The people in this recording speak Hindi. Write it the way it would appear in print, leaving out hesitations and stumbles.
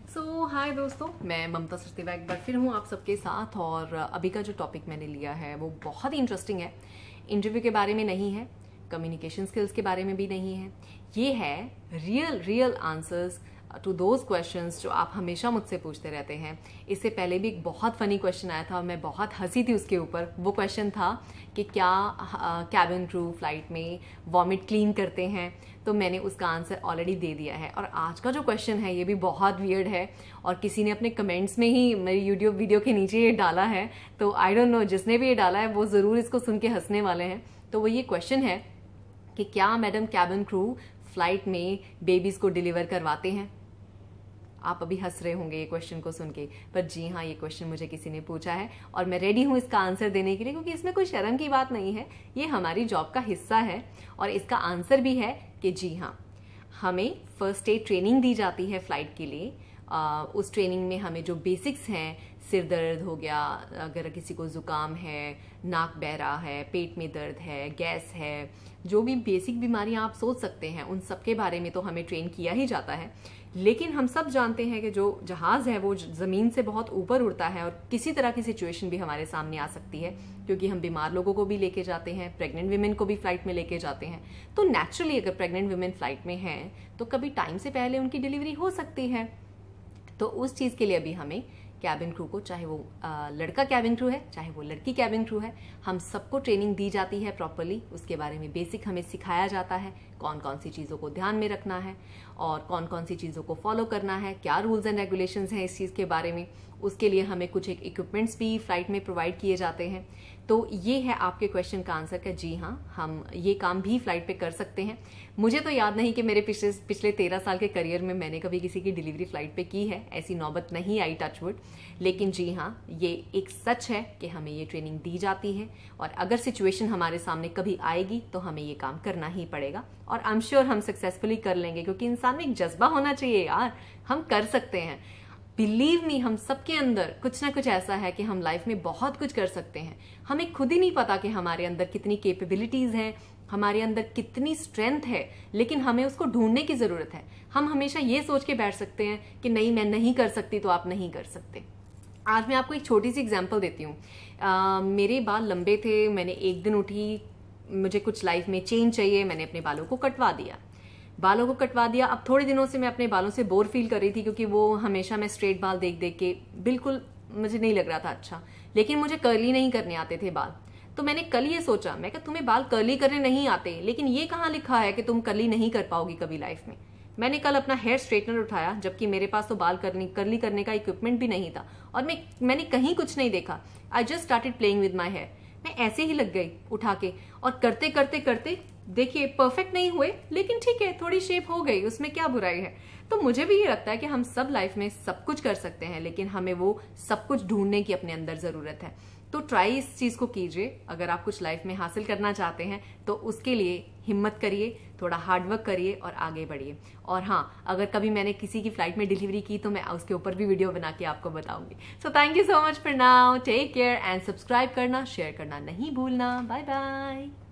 हाय दोस्तों, मैं ममता सचदेवा एक बार फिर हूँ आप सबके साथ। और अभी का जो टॉपिक मैंने लिया है वो बहुत ही इंटरेस्टिंग है। इंटरव्यू के बारे में नहीं है, कम्युनिकेशन स्किल्स के बारे में भी नहीं है। ये है real answers to those questions जो आप हमेशा मुझसे पूछते रहते हैं। इससे पहले भी एक बहुत फनी क्वेश्चन आया था और मैं बहुत हंसी थी उसके ऊपर। वो क्वेश्चन था कि क्या कैबिन क्रू फ्लाइट में वॉमिट क्लीन करते हैं, तो मैंने उसका आंसर ऑलरेडी दे दिया है। और आज का जो क्वेश्चन है ये भी बहुत वियर्ड है और किसी ने अपने कमेंट्स में ही मेरी यूट्यूब वीडियो के नीचे ये डाला है, तो आई डोंट नो जिसने भी ये डाला है वो ज़रूर इसको सुन के हंसने वाले हैं। तो वो ये क्वेश्चन है कि क्या मैडम कैबिन क्रू फ्लाइट में बेबीज़ को डिलीवर करवाते हैं। आप अभी हंस रहे होंगे ये क्वेश्चन को सुन के, पर जी हाँ, ये क्वेश्चन मुझे किसी ने पूछा है और मैं रेडी हूँ इसका आंसर देने के लिए, क्योंकि इसमें कोई शर्म की बात नहीं है। ये हमारी जॉब का हिस्सा है और इसका आंसर भी है कि जी हाँ, हमें फर्स्ट एड ट्रेनिंग दी जाती है फ्लाइट के लिए। उस ट्रेनिंग में हमें जो बेसिक्स हैं, सिर दर्द हो गया, अगर किसी को ज़ुकाम है, नाक बह रहा है, पेट में दर्द है, गैस है, जो भी बेसिक बीमारियां आप सोच सकते हैं, उन सब के बारे में तो हमें ट्रेन किया ही जाता है। लेकिन हम सब जानते हैं कि जो जहाज़ है वो ज़मीन से बहुत ऊपर उड़ता है और किसी तरह की सिचुएशन भी हमारे सामने आ सकती है, क्योंकि हम बीमार लोगों को भी लेके जाते हैं, प्रेग्नेंट वीमेन को भी फ्लाइट में लेके जाते हैं। तो नेचुरली अगर प्रेग्नेंट वीमेन फ्लाइट में हैं तो कभी टाइम से पहले उनकी डिलीवरी हो सकती है। तो उस चीज़ के लिए अभी हमें कैबिन क्रू को, चाहे वो लड़का कैबिन क्रू है चाहे वो लड़की कैबिन क्रू है, हम सबको ट्रेनिंग दी जाती है प्रॉपरली। उसके बारे में बेसिक हमें सिखाया जाता है, कौन कौन सी चीज़ों को ध्यान में रखना है और कौन कौन सी चीज़ों को फॉलो करना है, क्या रूल्स एंड रेगुलेशंस हैं इस चीज़ के बारे में। उसके लिए हमें कुछ एक इक्विपमेंट्स भी फ्लाइट में प्रोवाइड किए जाते हैं। तो ये है आपके क्वेश्चन का आंसर कि जी हाँ, हम ये काम भी फ्लाइट पे कर सकते हैं। मुझे तो याद नहीं कि मेरे पिछले 13 साल के करियर में मैंने कभी किसी की डिलीवरी फ्लाइट पे की है, ऐसी नौबत नहीं आई, टच वुड। लेकिन जी हाँ, ये एक सच है कि हमें ये ट्रेनिंग दी जाती है और अगर सिचुएशन हमारे सामने कभी आएगी तो हमें ये काम करना ही पड़ेगा। और आई एम श्योर हम सक्सेसफुली कर लेंगे, क्योंकि इंसान में एक जज्बा होना चाहिए यार, हम कर सकते हैं। बिलीव मी, हम सबके अंदर कुछ ना कुछ ऐसा है कि हम लाइफ में बहुत कुछ कर सकते हैं। हमें खुद ही नहीं पता कि हमारे अंदर कितनी कैपेबिलिटीज हैं, हमारे अंदर कितनी स्ट्रेंथ है, लेकिन हमें उसको ढूंढने की जरूरत है। हम हमेशा ये सोच के बैठ सकते हैं कि नहीं, मैं नहीं कर सकती, तो आप नहीं कर सकते। आज मैं आपको एक छोटी सी एग्जाम्पल देती हूँ। मेरे बाल लंबे थे, मैंने एक दिन उठी, मुझे कुछ लाइफ में चेंज चाहिए, मैंने अपने बालों को कटवा दिया। अब थोड़े दिनों से मैं अपने बालों से बोर फील कर रही थी, क्योंकि वो हमेशा मैं स्ट्रेट बाल देख देख के बिल्कुल मुझे नहीं लग रहा था अच्छा। लेकिन मुझे कर्ली नहीं करने आते थे बाल, तो मैंने कल ये सोचा, मैं कहा तुम्हें बाल कर्ली करने नहीं आते, लेकिन ये कहाँ लिखा है कि तुम कर्ली नहीं कर पाओगी कभी लाइफ में। मैंने कल अपना हेयर स्ट्रेटनर उठाया, जबकि मेरे पास तो बाल कर्ली करने का इक्विपमेंट भी नहीं था और मैंने कहीं कुछ नहीं देखा। I just started playing with my hair. मैं ऐसे ही लग गई उठा के, और करते करते करते देखिए परफेक्ट नहीं हुए, लेकिन ठीक है, थोड़ी शेप हो गई, उसमें क्या बुराई है। तो मुझे भी ये लगता है कि हम सब लाइफ में सब कुछ कर सकते हैं, लेकिन हमें वो सब कुछ ढूंढने की अपने अंदर जरूरत है। तो ट्राई इस चीज को कीजिए। अगर आप कुछ लाइफ में हासिल करना चाहते हैं तो उसके लिए हिम्मत करिए, थोड़ा हार्डवर्क करिए और आगे बढ़िए। और हाँ, अगर कभी मैंने किसी की फ्लाइट में डिलीवरी की तो मैं उसके ऊपर भी वीडियो बना के आपको बताऊंगी। So thank you so much for now, take care and subscribe करना, शेयर करना नहीं भूलना। Bye bye.